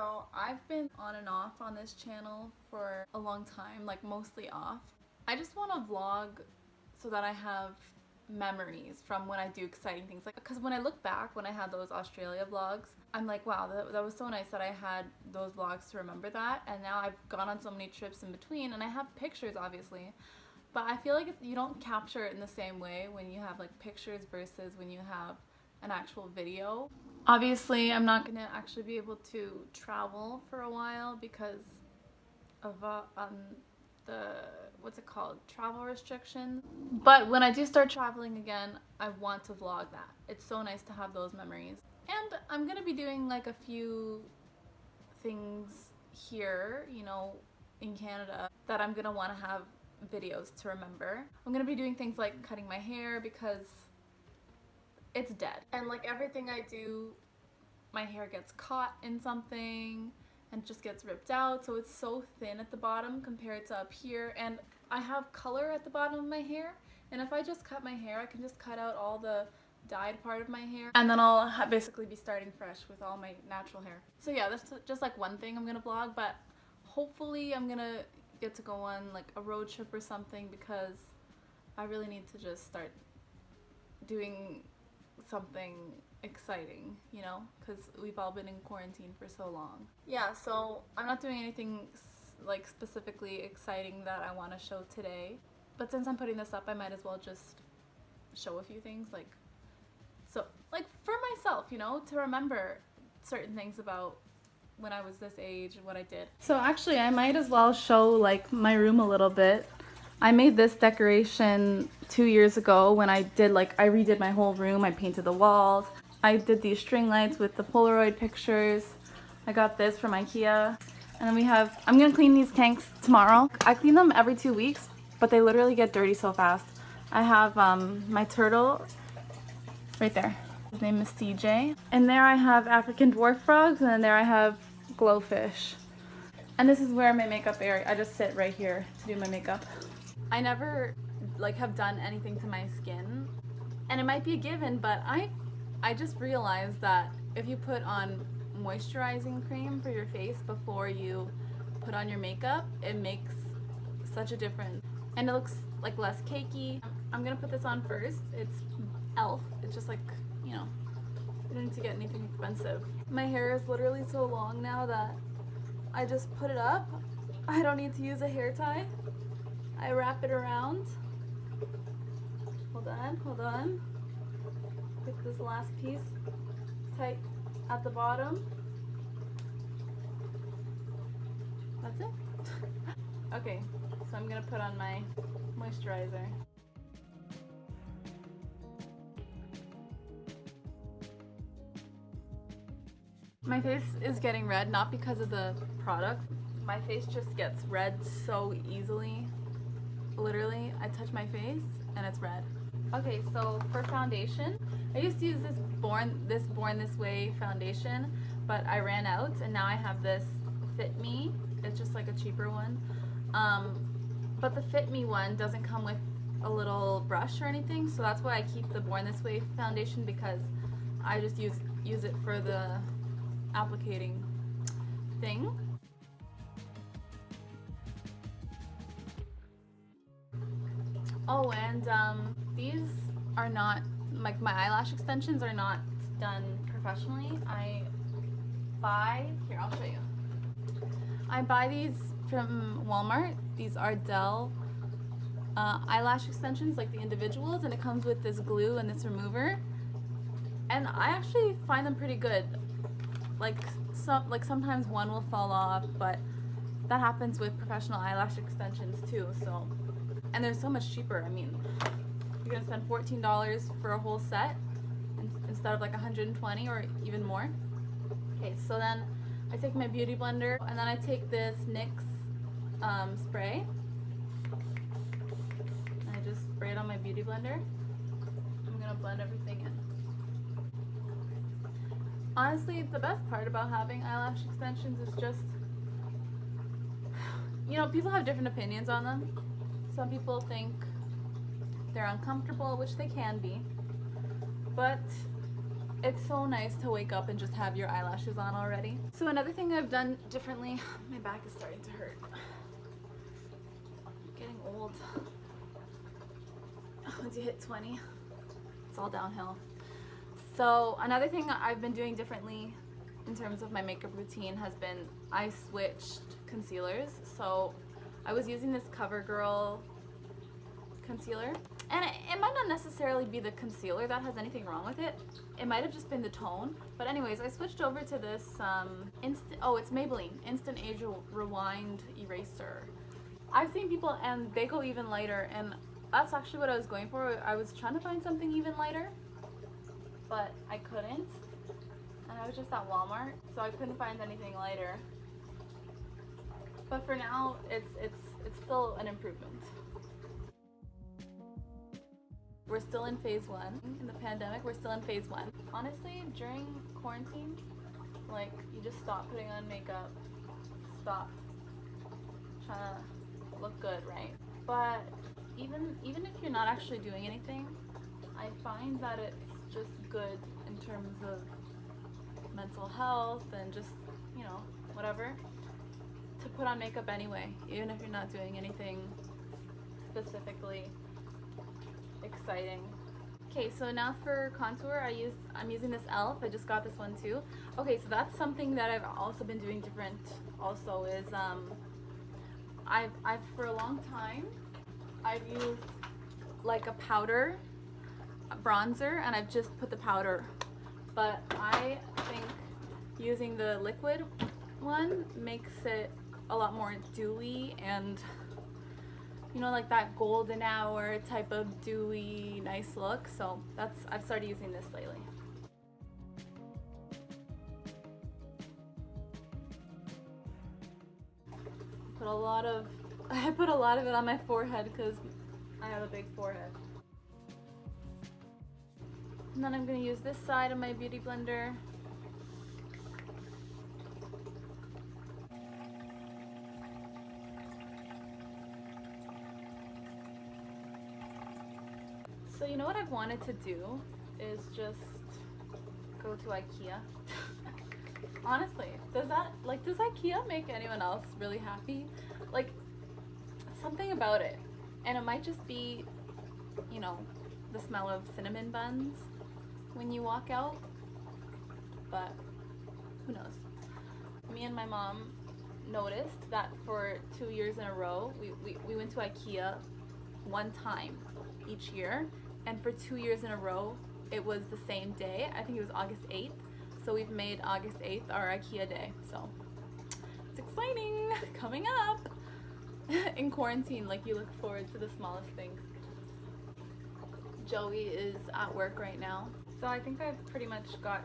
So I've been on and off on this channel for a long time, like mostly off. I just want to vlog so that I have memories from when I do exciting things. Like, because when I look back, when I had those Australia vlogs, I'm like, wow, that was so nice that I had those vlogs to remember that. And now I've gone on so many trips in between, and I have pictures, obviously. But I feel like you don't capture it in the same way when you have like pictures versus when you have an actual video. Obviously, I'm not gonna actually be able to travel for a while because of the what's it called, travel restrictions. But when I do start traveling again, I want to vlog that. It's so nice to have those memories. And I'm gonna be doing like a few things here, you know, in Canada that I'm gonna want to have videos to remember. I'm gonna be doing things like cutting my hair because it's dead. And like everything I do, my hair gets caught in something and just gets ripped out, so it's so thin at the bottom compared to up here. And I have color at the bottom of my hair, and if I just cut my hair, I can just cut out all the dyed part of my hair, and then I'll basically be starting fresh with all my natural hair. So yeah, that's just like one thing I'm gonna vlog, but hopefully I'm gonna get to go on like a road trip or something because I really need to just start doing something exciting, you know, because we've all been in quarantine for so long. Yeah, so I'm not doing anything like specifically exciting that I want to show today, but since I'm putting this up, I might as well just show a few things, like, so like for myself, you know, to remember certain things about when I was this age and what I did. So actually I might as well show like my room a little bit. I made this decoration 2 years ago when I redid my whole room. I painted the walls. I did these string lights with the Polaroid pictures. I got this from IKEA. And then we have, I'm gonna clean these tanks tomorrow. I clean them every 2 weeks, but they literally get dirty so fast. I have my turtle right there. His name is CJ. And there I have African dwarf frogs, and then there I have glowfish. And this is where my makeup area, I just sit right here to do my makeup. I never like have done anything to my skin, and it might be a given, but I just realized that if you put on moisturizing cream for your face before you put on your makeup, it makes such a difference, and it looks like less cakey. I'm gonna put this on first. It's e.l.f. It's just like, you know, I don't need to get anything expensive. My hair is literally so long now that I just put it up. I don't need to use a hair tie. I wrap it around. Hold on. Get this last piece tight at the bottom. That's it. Okay, so I'm gonna put on my moisturizer. My face is getting red, not because of the product. My face just gets red so easily. Literally, I touch my face and it's red. Okay, so for foundation, I used to use this Born This Way foundation, but I ran out, and now I have this Fit Me. It's just like a cheaper one. But the Fit Me one doesn't come with a little brush or anything, so that's why I keep the Born This Way foundation, because I just use it for the applicating thing. Oh, and these are not, like, my eyelash extensions are not done professionally. Here, I'll show you. I buy these from Walmart. These are Dell eyelash extensions, like the individuals, and it comes with this glue and this remover. And I actually find them pretty good. Like sometimes one will fall off, but that happens with professional eyelash extensions too. So, and they're so much cheaper. I mean, you're gonna spend $14 for a whole set instead of like $120 or even more. Okay, so then I take my beauty blender, and then I take this NYX spray, and I just spray it on my beauty blender. I'm gonna blend everything in. Honestly, the best part about having eyelash extensions is just, you know, people have different opinions on them. Some people think they're uncomfortable, which they can be, but It's so nice to wake up and just have your eyelashes on already. So another thing I've done differently, my back is starting to hurt. I'm getting old. Once you hit 20, it's all downhill. So another thing I've been doing differently in terms of my makeup routine has been I switched concealers. So I was using this CoverGirl concealer, and it might not necessarily be the concealer that has anything wrong with it. It might have just been the tone. But anyways, I switched over to this it's Maybelline Instant Age Rewind Eraser. I've seen people and they go even lighter, and that's actually what I was going for. I was trying to find something even lighter, but I couldn't. And I was just at Walmart, so I couldn't find anything lighter. But for now, it's still an improvement. We're still in phase 1. In the pandemic, we're still in phase 1. Honestly, during quarantine, like, you just stop putting on makeup, stop trying to look good, right? But even if you're not actually doing anything, I find that it's just good in terms of mental health and just, you know, whatever, to put on makeup anyway, even if you're not doing anything specifically exciting. Okay, so now for contour, I'm using this e.l.f. I just got this one too. Okay, so that's something that I've also been doing different also is I've for a long time I've used like a powder bronzer, and I've just put the powder, but I think using the liquid one makes it a lot more dewy and, you know, like that golden hour type of dewy nice look. So I've started using this lately. I put a lot of it on my forehead because I have a big forehead. And then I'm going to use this side of my beauty blender. So you know what I've wanted to do is just go to IKEA. Honestly, does IKEA make anyone else really happy? Like, something about it. And it might just be, you know, the smell of cinnamon buns when you walk out, but who knows. Me and my mom noticed that for 2 years in a row, we went to IKEA one time each year, and for 2 years in a row, it was the same day. I think it was August 8th. So we've made August 8th our IKEA day. So it's exciting, coming up. In quarantine, like, you look forward to the smallest things. Joey is at work right now. So I think I've pretty much got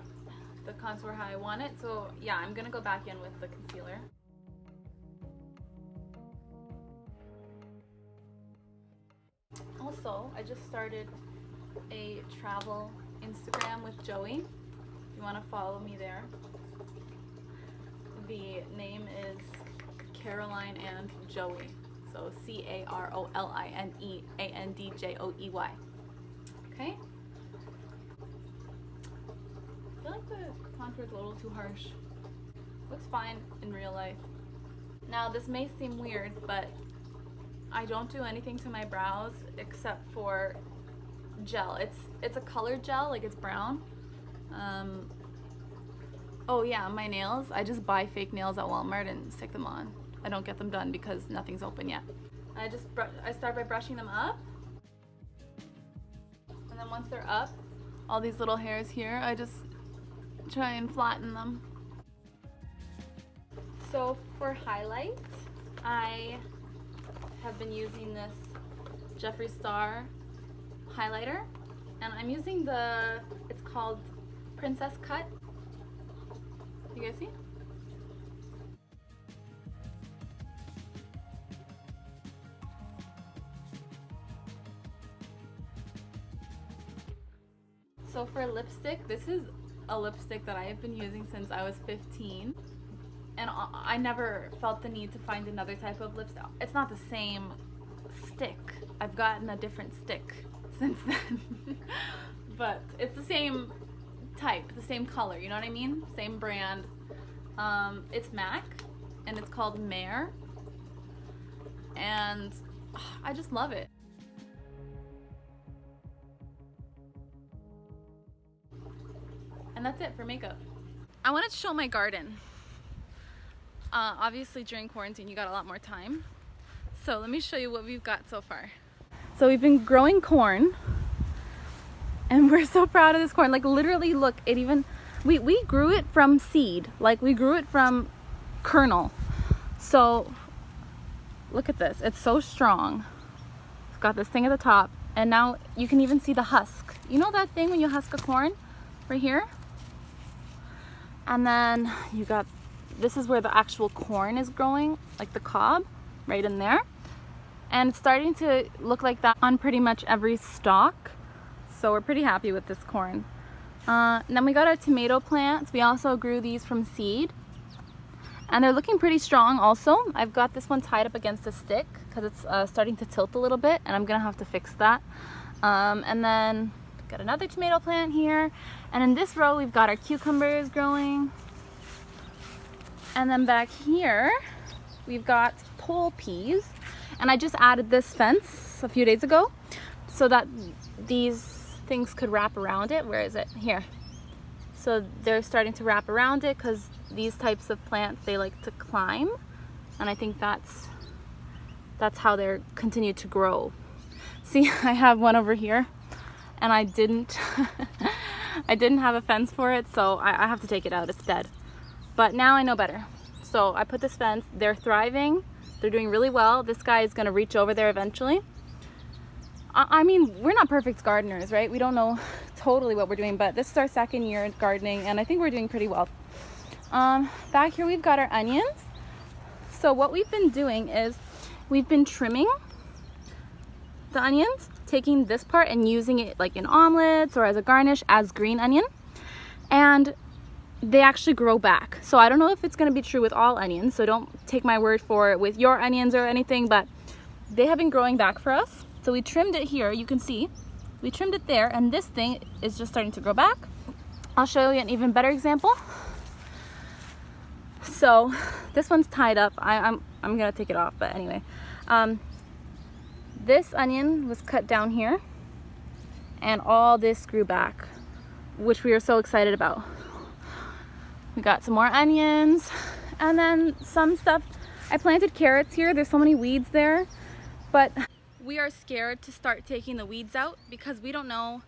the contour how I want it. So yeah, I'm gonna go back in with the concealer. Also, I just started a travel Instagram with Joey. If you want to follow me there. The name is Caroline and Joey. So CAROLINE ANDJOEY. Okay? I feel like the contour is a little too harsh. Looks fine in real life. Now this may seem weird, but I don't do anything to my brows except for gel. It's a colored gel, like it's brown. Oh yeah, my nails, I just buy fake nails at Walmart and stick them on. I don't get them done because nothing's open yet. I start by brushing them up, and then once they're up, all these little hairs here, I just try and flatten them. So for highlights, I have been using this Jeffree Star highlighter, and I'm using it's called Princess Cut. You guys see? So for lipstick, this is a lipstick that I have been using since I was 15, and I never felt the need to find another type of lipstick. It's not the same stick. I've gotten a different stick since then. But it's the same type, the same color, you know what I mean? Same brand. It's MAC, and it's called Mare, and I just love it. And that's it for makeup. I wanted to show my garden. Obviously during quarantine you got a lot more time. So let me show you what we've got so far. So we've been growing corn, and we're so proud of this corn. Like literally, look, it even, we grew it from seed. Like we grew it from kernel. So look at this, it's so strong. It's got this thing at the top, and now you can even see the husk. You know that thing when you husk a corn? Right here? And then you got, this is where the actual corn is growing, like the cob, right in there. And it's starting to look like that on pretty much every stalk. So we're pretty happy with this corn. And then we got our tomato plants. We also grew these from seed. And they're looking pretty strong also. I've got this one tied up against a stick because it's starting to tilt a little bit, and I'm gonna have to fix that. And then got another tomato plant here. And in this row, we've got our cucumbers growing. And then back here, we've got pole peas. And I just added this fence a few days ago so that these things could wrap around it. Where is it? Here. So they're starting to wrap around it because these types of plants, they like to climb. And I think that's how they're continue to grow. See, I have one over here, and I didn't have a fence for it, so I have to take it out. It's dead. But now I know better. So I put this fence. They're thriving. They're doing really well. This guy is going to reach over there eventually. I mean, we're not perfect gardeners, right? We don't know totally what we're doing, but this is our second year gardening, and I think we're doing pretty well. Back here we've got our onions. So what we've been doing is we've been trimming the onions, taking this part and using it like in omelets or as a garnish as green onion, and they actually grow back. So I don't know if it's going to be true with all onions, so don't take my word for it with your onions or anything, but they have been growing back for us. So we trimmed it here, you can see we trimmed it there, and this thing is just starting to grow back. I'll show you an even better example. So this one's tied up. I'm gonna take it off, but anyway, this onion was cut down here, and all this grew back, which we are so excited about. We got some more onions, and then some stuff. I planted carrots here. There's so many weeds there, but we are scared to start taking the weeds out because we don't know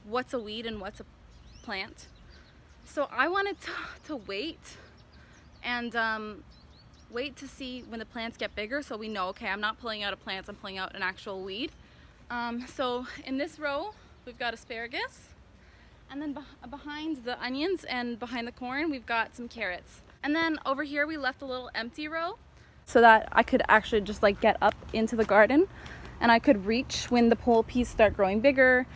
what's a weed and what's a plant. So I wanted to wait and wait to see when the plants get bigger, so we know, okay, I'm not pulling out a plant, I'm pulling out an actual weed. So in this row, we've got asparagus, and then behind the onions and behind the corn, we've got some carrots. And then over here, we left a little empty row so that I could actually just like get up into the garden, and I could reach when the pole peas start growing bigger.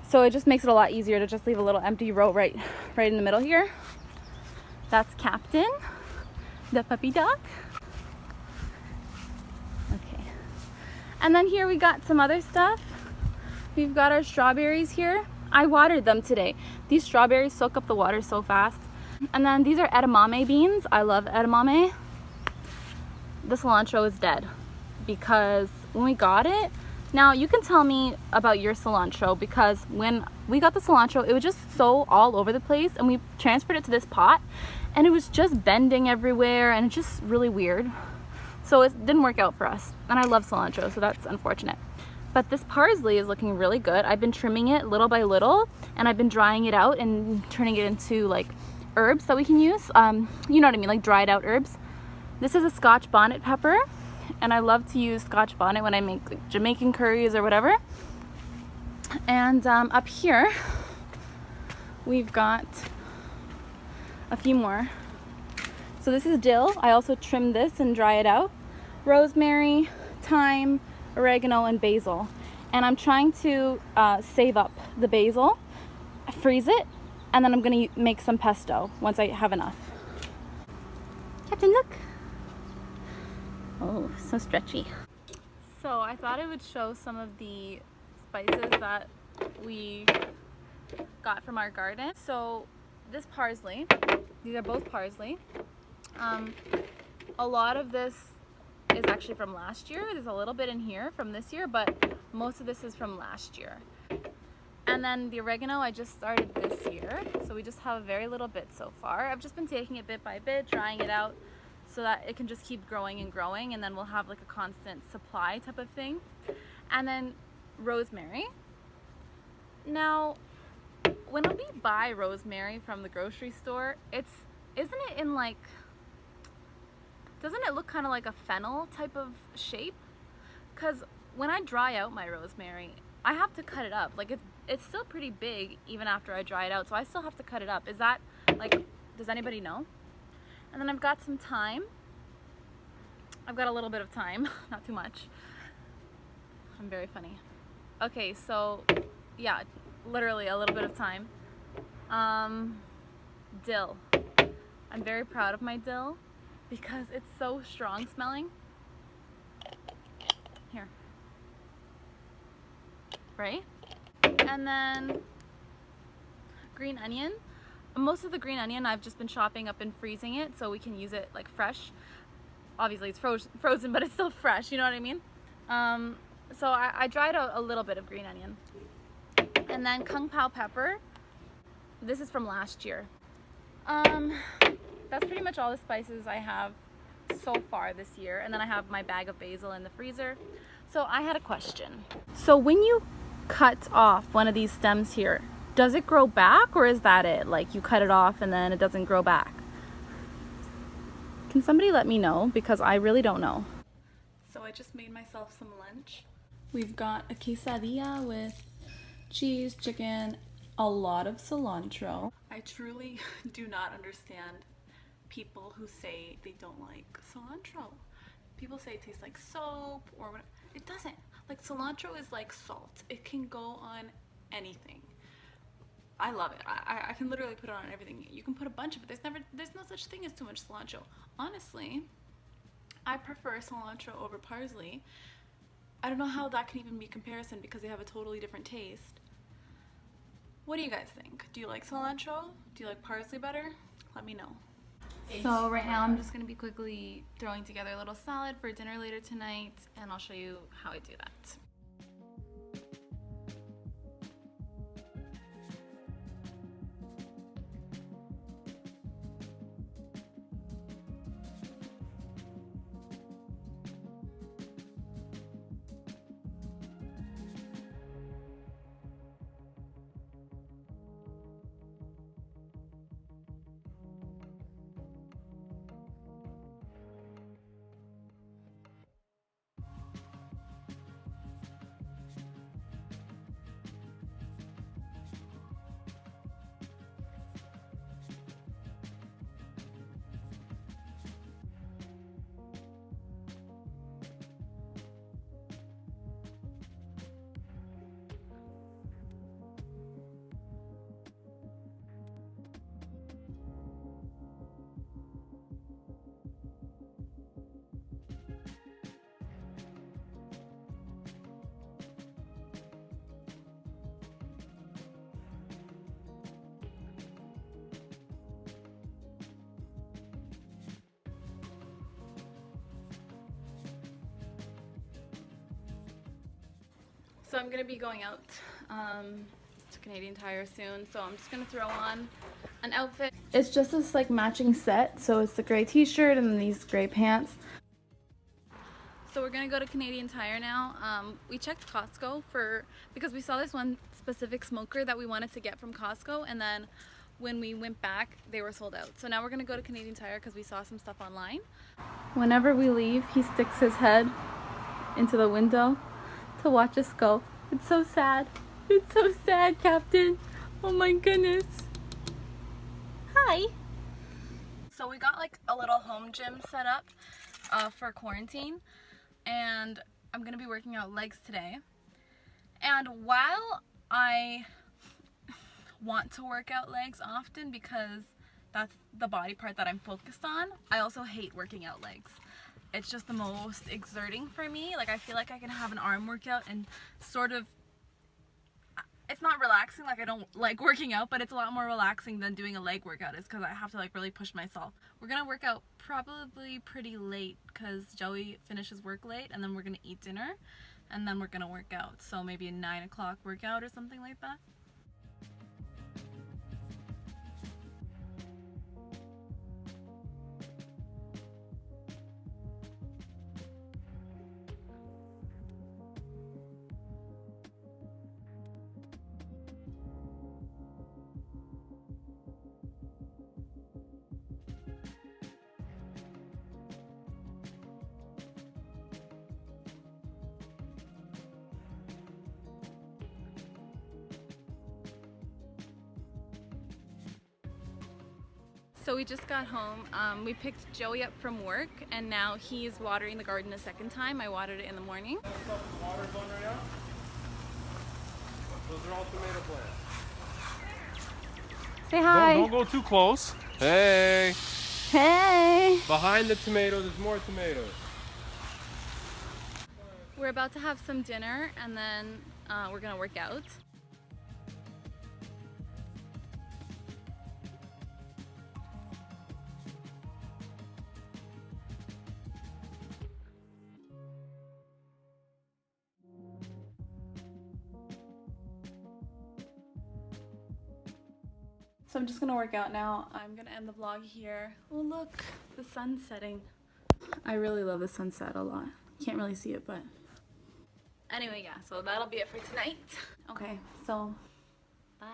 So it just makes it a lot easier to just leave a little empty row right in the middle here. That's Captain, the puppy dog. Okay. And then here we got some other stuff. We've got our strawberries here. I watered them today. These strawberries soak up the water so fast. And then these are edamame beans. I love edamame. The cilantro is dead because when we got it, now you can tell me about your cilantro, because when we got the cilantro, it was just so all over the place, and we transferred it to this pot and it was just bending everywhere, and it's just really weird. So it didn't work out for us, and I love cilantro, so that's unfortunate. But this parsley is looking really good. I've been trimming it little by little, and I've been drying it out and turning it into like herbs that we can use. You know what I mean, like dried out herbs. This is a Scotch bonnet pepper, and I love to use Scotch bonnet when I make like Jamaican curries or whatever. And up here we've got a few more. So this is dill. I also trimmed this and dry it out. Rosemary, thyme, oregano, and basil. And I'm trying to save up the basil, freeze it, and then I'm gonna make some pesto once I have enough. Captain, look. Oh, so stretchy. So I thought I would show some of the spices that we got from our garden. So this parsley, these are both parsley. A lot of this is actually from last year. There's a little bit in here from this year, but most of this is from last year. And then the oregano I just started this year, so we just have a very little bit so far. I've just been taking it bit by bit, drying it out so that it can just keep growing and growing, and then we'll have like a constant supply type of thing. And then rosemary. Now, when we buy rosemary from the grocery store, isn't it in like, doesn't it look kind of like a fennel type of shape? Because when I dry out my rosemary, I have to cut it up. Like it's still pretty big even after I dry it out, so I still have to cut it up. Is that like, does anybody know? And then I've got some thyme. I've got a little bit of thyme, not too much. I'm very funny. Okay, so yeah, literally a little bit of thyme. Dill. I'm very proud of my dill because it's so strong smelling. Here. Right? And then green onion. Most of the green onion I've just been chopping up and freezing it so we can use it like fresh. Obviously it's frozen, but it's still fresh, you know what I mean? So I dried out a little bit of green onion. And then kung pao pepper. This is from last year. That's pretty much all the spices I have so far this year. And then I have my bag of basil in the freezer. So I had a question. So when you cut off one of these stems here, does it grow back, or is that it? Like you cut it off and then it doesn't grow back? Can somebody let me know, because I really don't know. So I just made myself some lunch. We've got a quesadilla with cheese, chicken, a lot of cilantro. I truly do not understand people who say they don't like cilantro. People say it tastes like soap or whatever. It doesn't. Like cilantro is like salt. It can go on anything. I love it. I can literally put it on everything. You can put a bunch of it. There's no such thing as too much cilantro. Honestly, I prefer cilantro over parsley. I don't know how that can even be comparison because they have a totally different taste. What do you guys think? Do you like cilantro? Do you like parsley better? Let me know. So right now I'm just going to be quickly throwing together a little salad for dinner later tonight, and I'll show you how I do that. So I'm gonna be going out to Canadian Tire soon, so I'm just gonna throw on an outfit. It's just this like matching set, so it's the gray t-shirt and then these gray pants. So we're gonna go to Canadian Tire now. We checked Costco because we saw this one specific smoker that we wanted to get from Costco, and then when we went back, they were sold out. So now we're gonna go to Canadian Tire because we saw some stuff online. Whenever we leave, he sticks his head into the window to watch us go. It's so sad. It's so sad, Captain. Oh my goodness. Hi. So we got like a little home gym set up for quarantine, and I'm gonna be working out legs today. And while I want to work out legs often because that's the body part that I'm focused on, I also hate working out legs. It's just the most exerting for me. Like I feel like I can have an arm workout and sort of it's not relaxing, like I don't like working out, but it's a lot more relaxing than doing a leg workout is because I have to like really push myself. We're gonna work out probably pretty late because Joey finishes work late, and then we're gonna eat dinner, and then we're gonna work out. So maybe a 9 o'clock workout or something like that. So we just got home. We picked Joey up from work, and now he's watering the garden a second time. I watered it in the morning. Water's on right now. Those are all tomato plants. Say hi. Don't go too close. Hey. Hey. Behind the tomatoes, there's more tomatoes. We're about to have some dinner, and then we're gonna work out. So I'm just gonna work out now. I'm gonna end the vlog here. Oh look, the sun's setting. I really love the sunset a lot. Can't really see it, but anyway, yeah, so that'll be it for tonight. Okay, so bye.